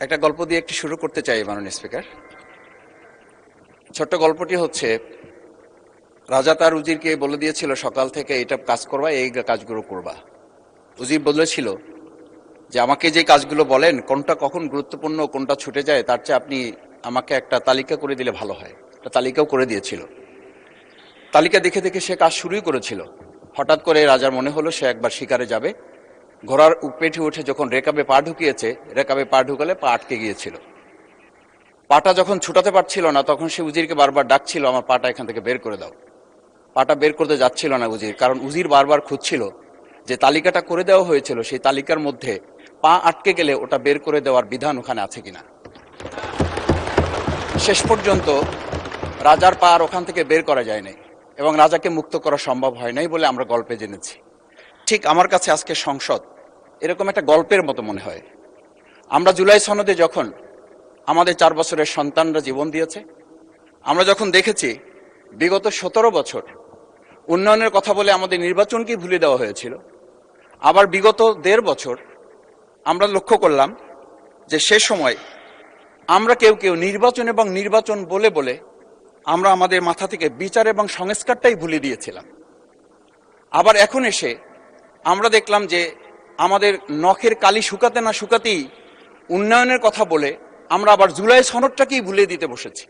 একটা গল্প দিয়ে একটু শুরু করতে চাই মাননীয় স্পিকার। ছোট্ট গল্পটি হচ্ছে, রাজা তার উজিরকে বলে দিয়েছিল সকাল থেকে এটা কাজ করবা, এই কাজগুলো করবা। উজির বলেছিল যে আমাকে যে কাজগুলো বলেন কোনটা কখন গুরুত্বপূর্ণ কোনটা ছুটে যায় তার চেয়ে আপনি আমাকে একটা তালিকা করে দিলে ভালো হয়। একটা তালিকাও করে দিয়েছিল। তালিকা দেখে দেখে সে কাজ শুরুই করেছিল। হঠাৎ করে রাজার মনে হলো সে একবার শিকারে যাবে। ঘোড়ার পেটে উঠে যখন রেকাবে পা ঢুকিয়েছে, রেকাবে পা ঢুকালে পা আটকে গিয়েছিল। পাটা যখন ছুটাতে পারছিল না তখন সে উজিরকে বারবার ডাকছিল, আমার পাটা এখান থেকে বের করে দাও। পাটা বের করতে যাচ্ছিল না উজির, কারণ উজির বারবার খুঁজছিল যে তালিকাটা করে দেওয়া হয়েছিল সেই তালিকার মধ্যে পা আটকে গেলে ওটা বের করে দেওয়ার বিধান ওখানে আছে কিনা। শেষ পর্যন্ত রাজার পা আর ওখান থেকে বের করা যায় নাই এবং রাজাকে মুক্ত করা সম্ভব হয় নাই বলে আমরা গল্পে জেনেছি। ঠিক আমার কাছে আজকে সংসদ এরকম একটা গল্পের মতো মনে হয়। আমরা জুলাই সনদে যখন আমাদের 4 বছরের সন্তানরা জীবন দিয়েছে, আমরা যখন দেখেছি বিগত 17 বছর উন্নয়নের কথা বলে আমাদের নির্বাচনকেই ভুলে দেওয়া হয়েছিল, আবার বিগত 1.5 বছর আমরা লক্ষ্য করলাম যে সে সময় আমরা কেউ কেউ নির্বাচন এবং নির্বাচন বলে বলে আমরা আমাদের মাথা থেকে বিচার এবং সংস্কারটাই ভুলে দিয়েছিলাম। আবার এখন এসে আমরা দেখলাম যে আমাদের নখের কালি শুকাতে না শুকাতেই উন্নয়নের কথা বলে আমরা আবার জুলাই সনদটাকেই ভুলে দিতে বসেছি।